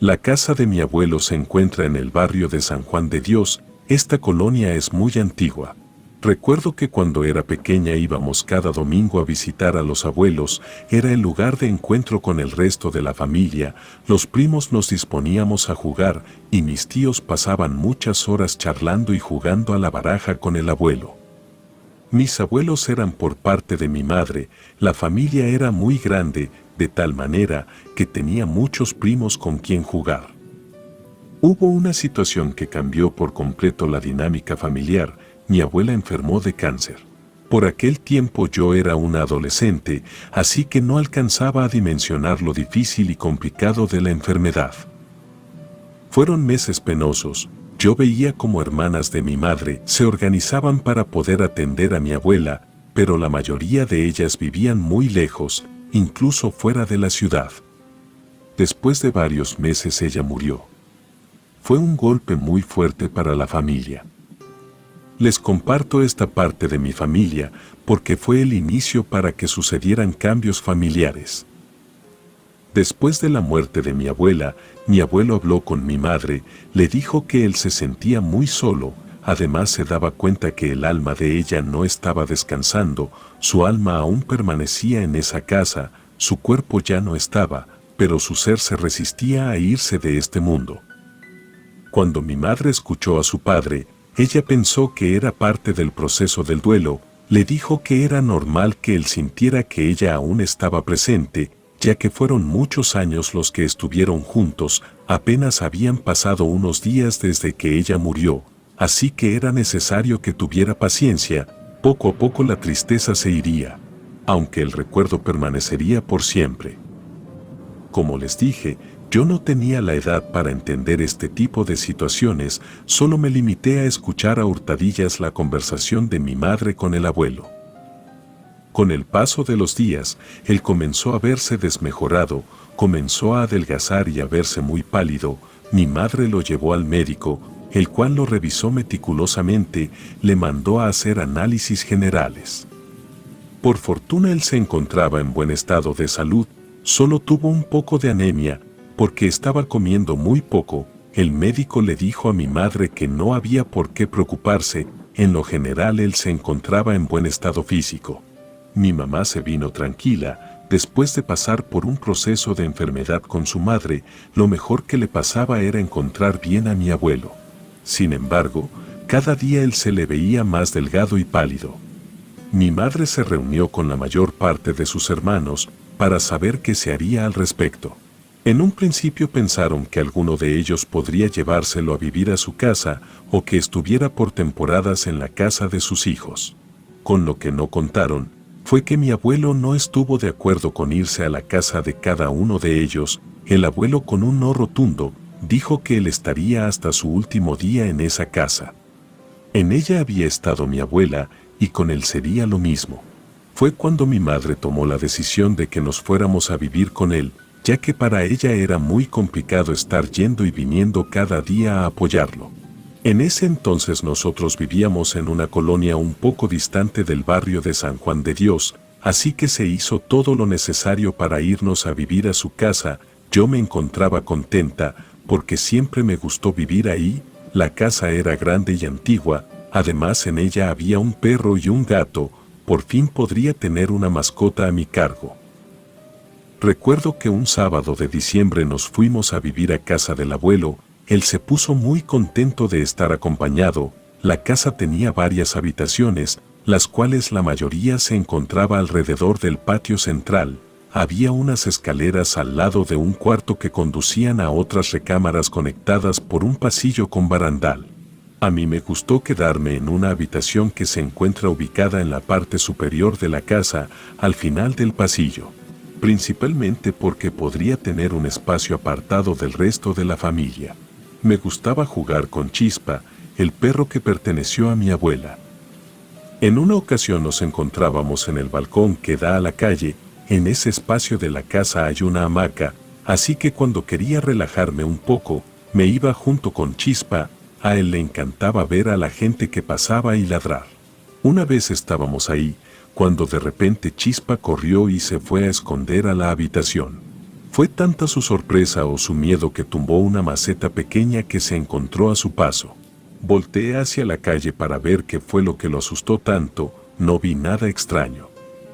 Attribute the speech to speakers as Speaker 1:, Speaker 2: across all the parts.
Speaker 1: La casa de mi abuelo se encuentra en el barrio de San Juan de Dios. Esta colonia es muy antigua. Recuerdo que cuando era pequeña íbamos cada domingo a visitar a los abuelos, era el lugar de encuentro con el resto de la familia, los primos nos disponíamos a jugar y mis tíos pasaban muchas horas charlando y jugando a la baraja con el abuelo. Mis abuelos eran por parte de mi madre, la familia era muy grande, de tal manera que tenía muchos primos con quien jugar. Hubo una situación que cambió por completo la dinámica familiar. Mi abuela enfermó de cáncer. Por aquel tiempo yo era una adolescente, así que no alcanzaba a dimensionar lo difícil y complicado de la enfermedad. Fueron meses penosos. Yo veía como hermanas de mi madre se organizaban para poder atender a mi abuela, pero la mayoría de ellas vivían muy lejos, incluso fuera de la ciudad. Después de varios meses ella murió. Fue un golpe muy fuerte para la familia. Les comparto esta parte de mi familia porque fue el inicio para que sucedieran cambios familiares. Después de la muerte de mi abuela, mi abuelo habló con mi madre, le dijo que él se sentía muy solo, además se daba cuenta que el alma de ella no estaba descansando, su alma aún permanecía en esa casa, su cuerpo ya no estaba, pero su ser se resistía a irse de este mundo. Cuando mi madre escuchó a su padre, ella pensó que era parte del proceso del duelo, le dijo que era normal que él sintiera que ella aún estaba presente, ya que fueron muchos años los que estuvieron juntos, apenas habían pasado unos días desde que ella murió, así que era necesario que tuviera paciencia, poco a poco la tristeza se iría, aunque el recuerdo permanecería por siempre. Como les dije, yo no tenía la edad para entender este tipo de situaciones, solo me limité a escuchar a hurtadillas la conversación de mi madre con el abuelo. Con el paso de los días, él comenzó a verse desmejorado, comenzó a adelgazar y a verse muy pálido. Mi madre lo llevó al médico, el cual lo revisó meticulosamente, le mandó a hacer análisis generales. Por fortuna él se encontraba en buen estado de salud, solo tuvo un poco de anemia, porque estaba comiendo muy poco. El médico le dijo a mi madre que no había por qué preocuparse, en lo general él se encontraba en buen estado físico. Mi mamá se vino tranquila, después de pasar por un proceso de enfermedad con su madre, lo mejor que le pasaba era encontrar bien a mi abuelo. Sin embargo, cada día él se le veía más delgado y pálido. Mi madre se reunió con la mayor parte de sus hermanos para saber qué se haría al respecto. En un principio pensaron que alguno de ellos podría llevárselo a vivir a su casa o que estuviera por temporadas en la casa de sus hijos. Con lo que no contaron fue que mi abuelo no estuvo de acuerdo con irse a la casa de cada uno de ellos. El abuelo, con un no rotundo, dijo que él estaría hasta su último día en esa casa. En ella había estado mi abuela y con él sería lo mismo. Fue cuando mi madre tomó la decisión de que nos fuéramos a vivir con él, ya que para ella era muy complicado estar yendo y viniendo cada día a apoyarlo. En ese entonces nosotros vivíamos en una colonia un poco distante del barrio de San Juan de Dios, así que se hizo todo lo necesario para irnos a vivir a su casa. Yo me encontraba contenta, porque siempre me gustó vivir ahí. La casa era grande y antigua, además en ella había un perro y un gato, por fin podría tener una mascota a mi cargo. Recuerdo que un sábado de diciembre nos fuimos a vivir a casa del abuelo. Él se puso muy contento de estar acompañado. La casa tenía varias habitaciones, las cuales la mayoría se encontraba alrededor del patio central. Había unas escaleras al lado de un cuarto que conducían a otras recámaras conectadas por un pasillo con barandal. A mí me gustó quedarme en una habitación que se encuentra ubicada en la parte superior de la casa, al final del pasillo. Principalmente porque podría tener un espacio apartado del resto de la familia. Me gustaba jugar con Chispa, el perro que perteneció a mi abuela. En una ocasión nos encontrábamos en el balcón que da a la calle. En ese espacio de la casa hay una hamaca, así que cuando quería relajarme un poco, me iba junto con Chispa. A él le encantaba ver a la gente que pasaba y ladrar. Una vez estábamos ahí, cuando de repente Chispa corrió y se fue a esconder a la habitación. Fue tanta su sorpresa o su miedo que tumbó una maceta pequeña que se encontró a su paso. Volteé hacia la calle para ver qué fue lo que lo asustó tanto, no vi nada extraño.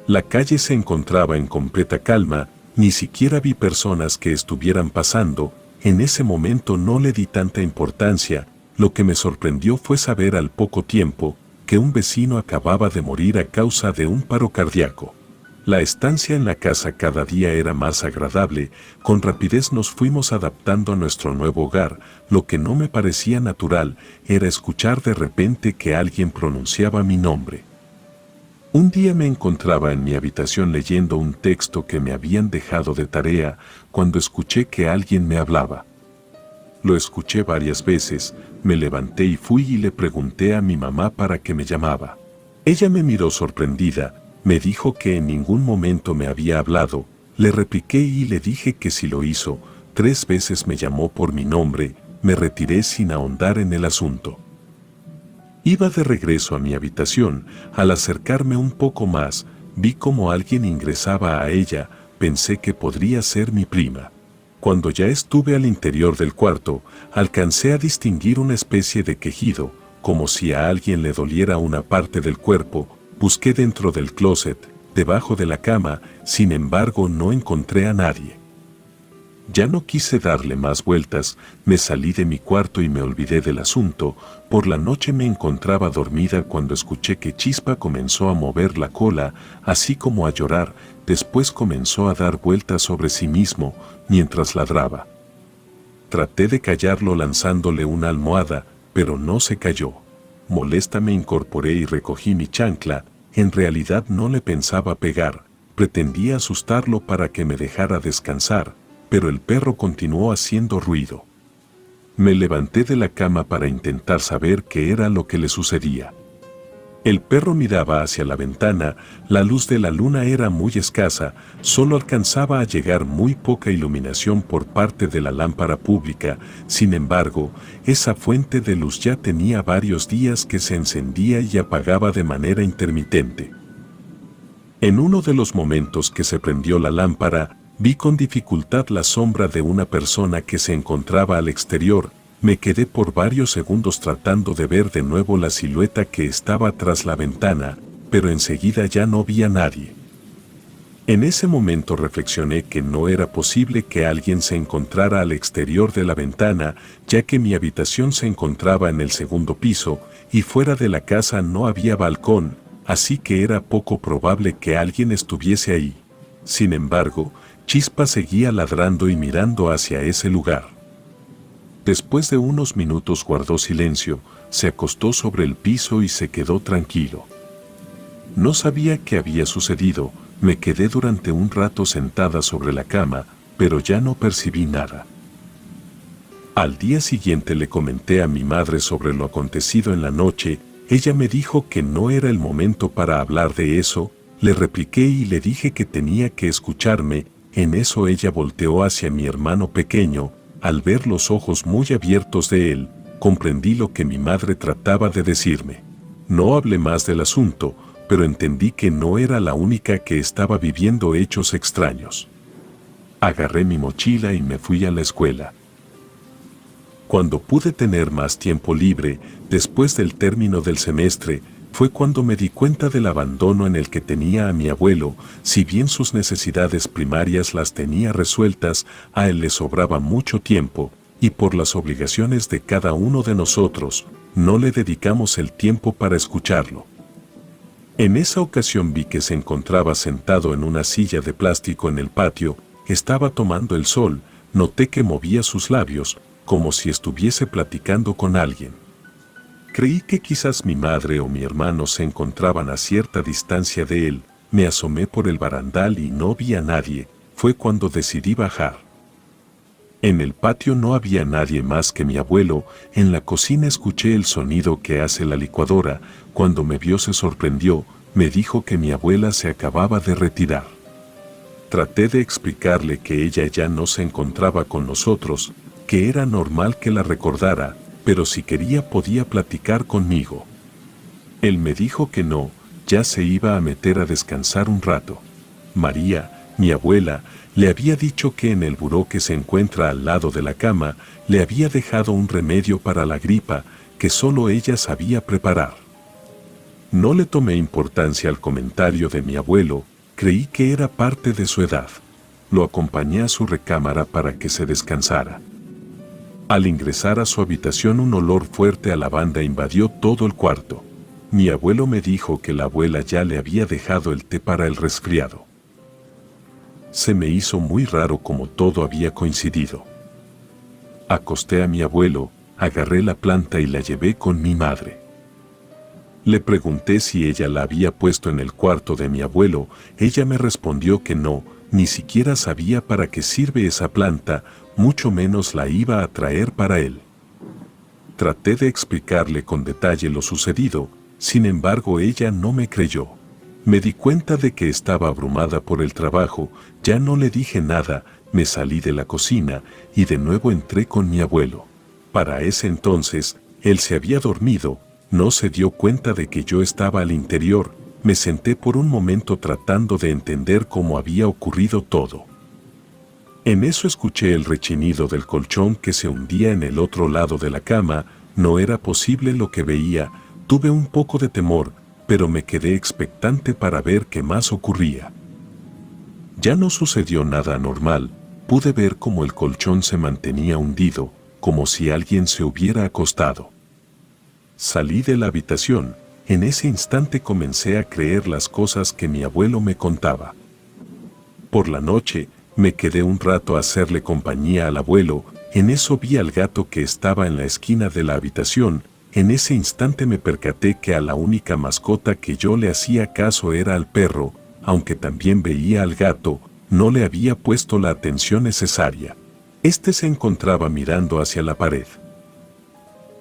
Speaker 1: La calle se encontraba en completa calma, ni siquiera vi personas que estuvieran pasando, en ese momento no le di tanta importancia, lo que me sorprendió fue saber al poco tiempo que un vecino acababa de morir a causa de un paro cardíaco. La estancia en la casa cada día era más agradable, con rapidez nos fuimos adaptando a nuestro nuevo hogar, lo que no me parecía natural era escuchar de repente que alguien pronunciaba mi nombre. Un día me encontraba en mi habitación leyendo un texto que me habían dejado de tarea cuando escuché que alguien me hablaba. Lo escuché varias veces, me levanté y fui y le pregunté a mi mamá para qué me llamaba. Ella me miró sorprendida, me dijo que en ningún momento me había hablado, le repliqué y le dije que si lo hizo, 3 veces me llamó por mi nombre, me retiré sin ahondar en el asunto. Iba de regreso a mi habitación, al acercarme un poco más, vi como alguien ingresaba a ella, pensé que podría ser mi prima. Cuando ya estuve al interior del cuarto, alcancé a distinguir una especie de quejido, como si a alguien le doliera una parte del cuerpo. Busqué dentro del closet, debajo de la cama, sin embargo no encontré a nadie. Ya no quise darle más vueltas, me salí de mi cuarto y me olvidé del asunto. Por la noche me encontraba dormida cuando escuché que Chispa comenzó a mover la cola, así como a llorar, después comenzó a dar vueltas sobre sí mismo, mientras ladraba. Traté de callarlo lanzándole una almohada, pero no se calló. Molesta me incorporé y recogí mi chancla, en realidad no le pensaba pegar, pretendía asustarlo para que me dejara descansar, pero el perro continuó haciendo ruido. Me levanté de la cama para intentar saber qué era lo que le sucedía. El perro miraba hacia la ventana, la luz de la luna era muy escasa, solo alcanzaba a llegar muy poca iluminación por parte de la lámpara pública, sin embargo, esa fuente de luz ya tenía varios días que se encendía y apagaba de manera intermitente. En uno de los momentos que se prendió la lámpara, vi con dificultad la sombra de una persona que se encontraba al exterior. Me quedé por varios segundos tratando de ver de nuevo la silueta que estaba tras la ventana, pero enseguida ya no vi a nadie. En ese momento reflexioné que no era posible que alguien se encontrara al exterior de la ventana, ya que mi habitación se encontraba en el segundo piso y fuera de la casa no había balcón, así que era poco probable que alguien estuviese ahí. Sin embargo, Chispa seguía ladrando y mirando hacia ese lugar. Después de unos minutos guardó silencio, se acostó sobre el piso y se quedó tranquilo. No sabía qué había sucedido, me quedé durante un rato sentada sobre la cama, pero ya no percibí nada. Al día siguiente le comenté a mi madre sobre lo acontecido en la noche, ella me dijo que no era el momento para hablar de eso, le repliqué y le dije que tenía que escucharme, en eso ella volteó hacia mi hermano pequeño. Al ver los ojos muy abiertos de él, comprendí lo que mi madre trataba de decirme. No hablé más del asunto, pero entendí que no era la única que estaba viviendo hechos extraños. Agarré mi mochila y me fui a la escuela. Cuando pude tener más tiempo libre, después del término del semestre, fue cuando me di cuenta del abandono en el que tenía a mi abuelo. Si bien sus necesidades primarias las tenía resueltas, a él le sobraba mucho tiempo, y por las obligaciones de cada uno de nosotros, no le dedicamos el tiempo para escucharlo. En esa ocasión vi que se encontraba sentado en una silla de plástico en el patio, estaba tomando el sol, noté que movía sus labios, como si estuviese platicando con alguien. Creí que quizás mi madre o mi hermano se encontraban a cierta distancia de él, me asomé por el barandal y no vi a nadie, fue cuando decidí bajar. En el patio no había nadie más que mi abuelo, en la cocina escuché el sonido que hace la licuadora, cuando me vio se sorprendió, me dijo que mi abuela se acababa de retirar. Traté de explicarle que ella ya no se encontraba con nosotros, que era normal que la recordara, pero si quería podía platicar conmigo. Él me dijo que no, ya se iba a meter a descansar un rato. María, Mi abuela le había dicho que en el buró que se encuentra al lado de la cama le había dejado un remedio para la gripa que solo ella sabía preparar. No le tomé importancia al comentario de mi abuelo, creí que era parte de su edad. Lo acompañé a su recámara para que se descansara. Al ingresar a su habitación un olor fuerte a lavanda invadió todo el cuarto. Mi abuelo me dijo que la abuela ya le había dejado el té para el resfriado. Se me hizo muy raro como todo había coincidido. Acosté a mi abuelo, agarré la planta y la llevé con mi madre. Le pregunté si ella la había puesto en el cuarto de mi abuelo, ella me respondió que no, ni siquiera sabía para qué sirve esa planta, mucho menos la iba a traer para él. Traté de explicarle con detalle lo sucedido, sin embargo ella no me creyó. Me di cuenta de que estaba abrumada por el trabajo, ya no le dije nada, me salí de la cocina y de nuevo entré con mi abuelo. Para ese entonces, él se había dormido, no se dio cuenta de que yo estaba al interior, me senté por un momento tratando de entender cómo había ocurrido todo. En eso escuché el rechinido del colchón que se hundía en el otro lado de la cama, no era posible lo que veía, tuve un poco de temor, pero me quedé expectante para ver qué más ocurría. Ya no sucedió nada anormal, pude ver cómo el colchón se mantenía hundido, como si alguien se hubiera acostado. Salí de la habitación, en ese instante comencé a creer las cosas que mi abuelo me contaba. Por la noche, me quedé un rato a hacerle compañía al abuelo, en eso vi al gato que estaba en la esquina de la habitación, en ese instante me percaté que a la única mascota que yo le hacía caso era al perro, aunque también veía al gato, no le había puesto la atención necesaria. Este se encontraba mirando hacia la pared.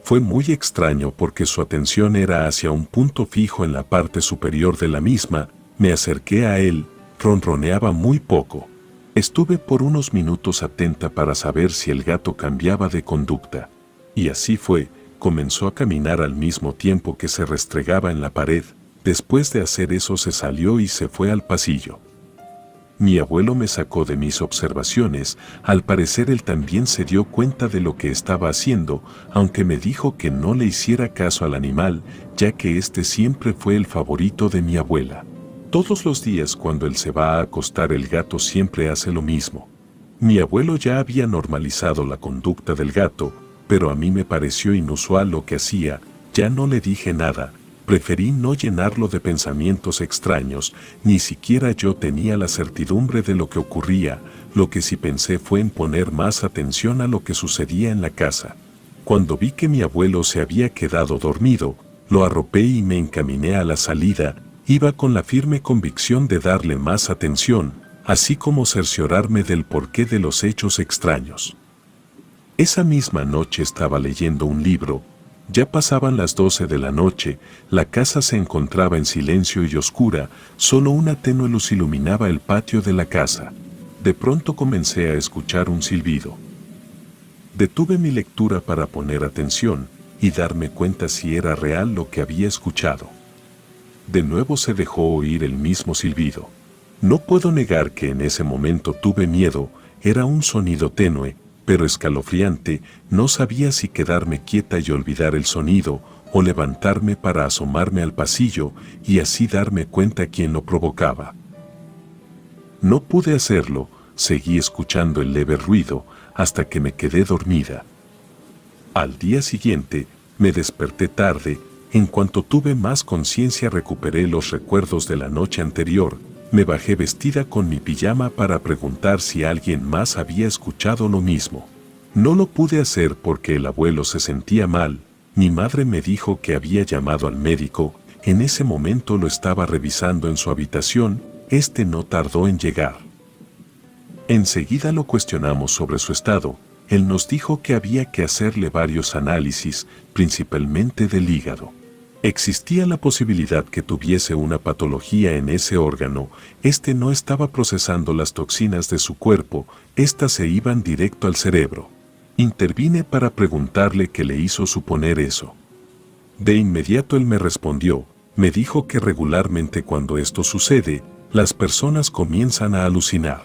Speaker 1: Fue muy extraño porque su atención era hacia un punto fijo en la parte superior de la misma, me acerqué a él, ronroneaba muy poco. Estuve por unos minutos atenta para saber si el gato cambiaba de conducta. Y así fue, comenzó a caminar al mismo tiempo que se restregaba en la pared, después de hacer eso se salió y se fue al pasillo. Mi abuelo me sacó de mis observaciones, al parecer él también se dio cuenta de lo que estaba haciendo, aunque me dijo que no le hiciera caso al animal, ya que este siempre fue el favorito de mi abuela. Todos los días cuando él se va a acostar el gato siempre hace lo mismo. Mi abuelo ya había normalizado la conducta del gato, pero a mí me pareció inusual lo que hacía, ya no le dije nada. Preferí no llenarlo de pensamientos extraños, ni siquiera yo tenía la certidumbre de lo que ocurría, lo que sí pensé fue en poner más atención a lo que sucedía en la casa. Cuando vi que mi abuelo se había quedado dormido, lo arropé y me encaminé a la salida, iba con la firme convicción de darle más atención, así como cerciorarme del porqué de los hechos extraños. Esa misma noche estaba leyendo un libro. Ya pasaban las 12 de la noche, la casa se encontraba en silencio y oscura, solo una tenue luz iluminaba el patio de la casa. De pronto comencé a escuchar un silbido. Detuve mi lectura para poner atención y darme cuenta si era real lo que había escuchado. De nuevo se dejó oír el mismo silbido. No puedo negar que en ese momento tuve miedo, era un sonido tenue, pero escalofriante, no sabía si quedarme quieta y olvidar el sonido, o levantarme para asomarme al pasillo y así darme cuenta quién lo provocaba. No pude hacerlo, seguí escuchando el leve ruido, hasta que me quedé dormida. Al día siguiente, me desperté tarde, en cuanto tuve más conciencia recuperé los recuerdos de la noche anterior, me bajé vestida con mi pijama para preguntar si alguien más había escuchado lo mismo. No lo pude hacer porque el abuelo se sentía mal, mi madre me dijo que había llamado al médico, en ese momento lo estaba revisando en su habitación, este no tardó en llegar. Enseguida lo cuestionamos sobre su estado, él nos dijo que había que hacerle varios análisis, principalmente del hígado. Existía la posibilidad que tuviese una patología en ese órgano, este no estaba procesando las toxinas de su cuerpo, estas se iban directo al cerebro. Intervine para preguntarle qué le hizo suponer eso. De inmediato él me respondió, me dijo que regularmente cuando esto sucede, las personas comienzan a alucinar.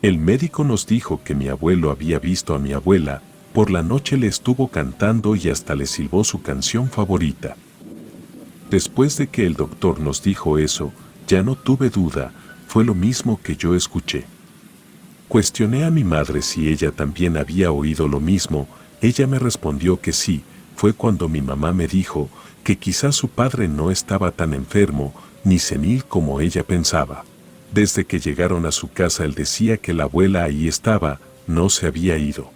Speaker 1: El médico nos dijo que mi abuelo había visto a mi abuela, por la noche le estuvo cantando y hasta le silbó su canción favorita. Después de que el doctor nos dijo eso, ya no tuve duda, fue lo mismo que yo escuché. Cuestioné a mi madre si ella también había oído lo mismo, ella me respondió que sí, fue cuando mi mamá me dijo que quizás su padre no estaba tan enfermo ni senil como ella pensaba. Desde que llegaron a su casa él decía que la abuela ahí estaba, no se había ido.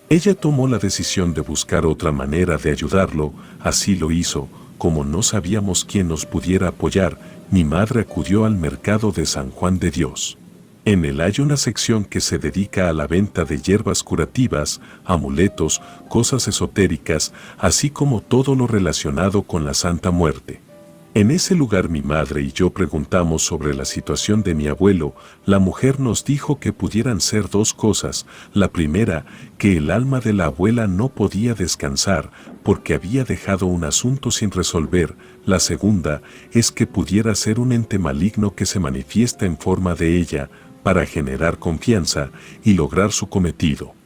Speaker 1: Ella tomó la decisión de buscar otra manera de ayudarlo, así lo hizo. Como no sabíamos quién nos pudiera apoyar, mi madre acudió al mercado de San Juan de Dios. En él hay una sección que se dedica a la venta de hierbas curativas, amuletos, cosas esotéricas, así como todo lo relacionado con la Santa Muerte. En ese lugar mi madre y yo preguntamos sobre la situación de mi abuelo. La mujer nos dijo que pudieran ser dos cosas. La primera, que el alma de la abuela no podía descansar porque había dejado un asunto sin resolver. La segunda es que pudiera ser un ente maligno que se manifiesta en forma de ella para generar confianza y lograr su cometido.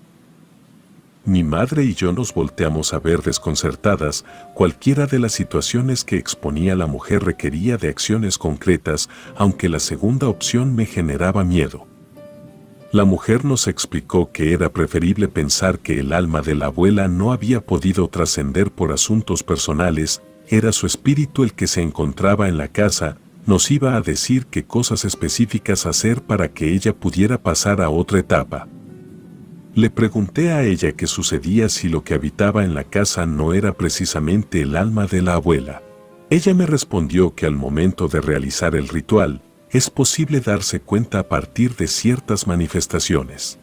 Speaker 1: Mi madre y yo nos volteamos a ver desconcertadas. Cualquiera de las situaciones que exponía la mujer requería de acciones concretas, aunque la segunda opción me generaba miedo. La mujer nos explicó que era preferible pensar que el alma de la abuela no había podido trascender por asuntos personales, era su espíritu el que se encontraba en la casa, nos iba a decir qué cosas específicas hacer para que ella pudiera pasar a otra etapa. Le pregunté a ella qué sucedía si lo que habitaba en la casa no era precisamente el alma de la abuela. Ella me respondió que al momento de realizar el ritual, es posible darse cuenta a partir de ciertas manifestaciones.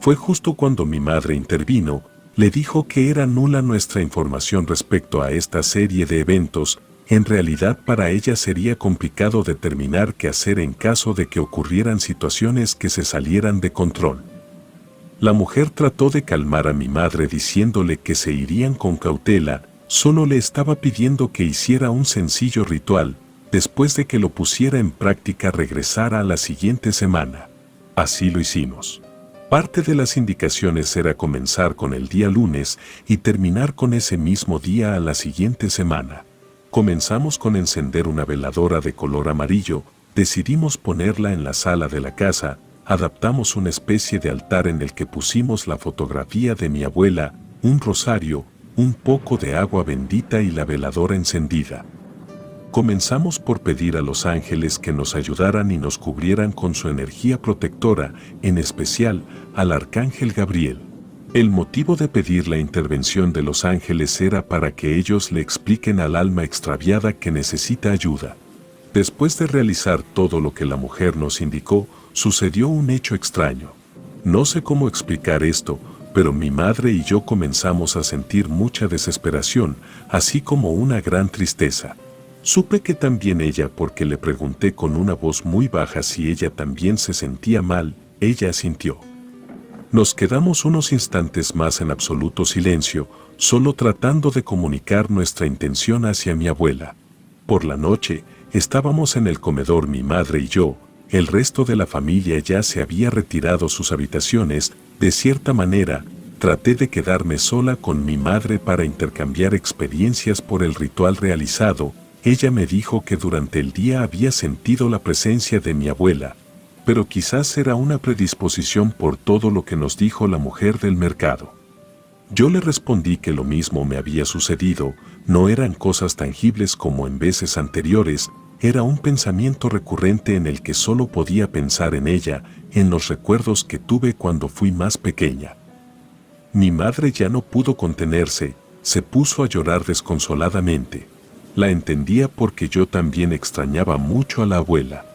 Speaker 1: Fue justo cuando mi madre intervino, le dijo que era nula nuestra información respecto a esta serie de eventos. En realidad para ella sería complicado determinar qué hacer en caso de que ocurrieran situaciones que se salieran de control. La mujer trató de calmar a mi madre diciéndole que se irían con cautela, solo le estaba pidiendo que hiciera un sencillo ritual, después de que lo pusiera en práctica regresara a la siguiente semana. Así lo hicimos. Parte de las indicaciones era comenzar con el día lunes y terminar con ese mismo día a la siguiente semana. Comenzamos con encender una veladora de color amarillo, decidimos ponerla en la sala de la casa, adaptamos una especie de altar en el que pusimos la fotografía de mi abuela, un rosario, un poco de agua bendita y la veladora encendida. Comenzamos por pedir a los ángeles que nos ayudaran y nos cubrieran con su energía protectora, en especial al arcángel Gabriel. El motivo de pedir la intervención de los ángeles era para que ellos le expliquen al alma extraviada que necesita ayuda. Después de realizar todo lo que la mujer nos indicó, sucedió un hecho extraño. No sé cómo explicar esto, pero mi madre y yo comenzamos a sentir mucha desesperación, así como una gran tristeza. Supe que también ella porque le pregunté con una voz muy baja si ella también se sentía mal, ella asintió. Nos quedamos unos instantes más en absoluto silencio, solo tratando de comunicar nuestra intención hacia mi abuela. Por la noche, estábamos en el comedor mi madre y yo, el resto de la familia ya se había retirado a sus habitaciones. De cierta manera, traté de quedarme sola con mi madre para intercambiar experiencias por el ritual realizado. Ella me dijo que durante el día había sentido la presencia de mi abuela, pero quizás era una predisposición por todo lo que nos dijo la mujer del mercado. Yo le respondí que lo mismo me había sucedido, no eran cosas tangibles como en veces anteriores, era un pensamiento recurrente en el que solo podía pensar en ella, en los recuerdos que tuve cuando fui más pequeña. Mi madre ya no pudo contenerse, se puso a llorar desconsoladamente. La entendía porque yo también extrañaba mucho a la abuela.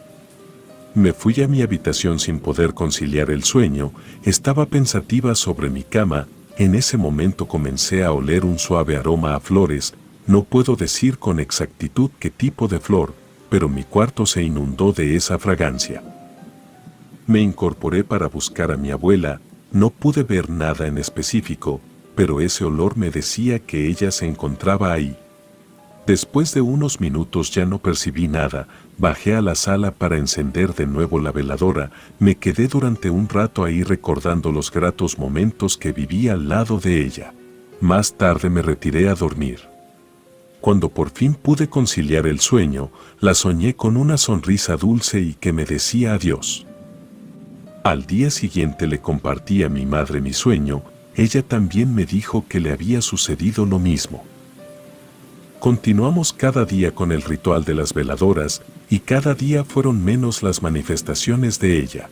Speaker 1: Me fui a mi habitación sin poder conciliar el sueño, estaba pensativa sobre mi cama, en ese momento comencé a oler un suave aroma a flores, no puedo decir con exactitud qué tipo de flor, pero mi cuarto se inundó de esa fragancia. Me incorporé para buscar a mi abuela, no pude ver nada en específico, pero ese olor me decía que ella se encontraba ahí. Después de unos minutos ya no percibí nada, bajé a la sala para encender de nuevo la veladora, me quedé durante un rato ahí recordando los gratos momentos que viví al lado de ella. Más tarde me retiré a dormir. Cuando por fin pude conciliar el sueño, la soñé con una sonrisa dulce y que me decía adiós. Al día siguiente le compartí a mi madre mi sueño, ella también me dijo que le había sucedido lo mismo. Continuamos cada día con el ritual de las veladoras y cada día fueron menos las manifestaciones de ella,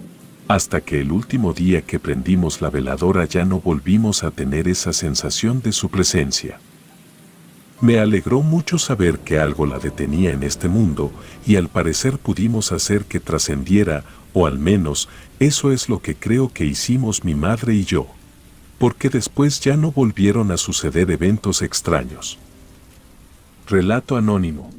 Speaker 1: hasta que el último día que prendimos la veladora ya no volvimos a tener esa sensación de su presencia. Me alegró mucho saber que algo la detenía en este mundo y al parecer pudimos hacer que trascendiera, o al menos eso es lo que creo que hicimos mi madre y yo, porque después ya no volvieron a suceder eventos extraños. Relato anónimo.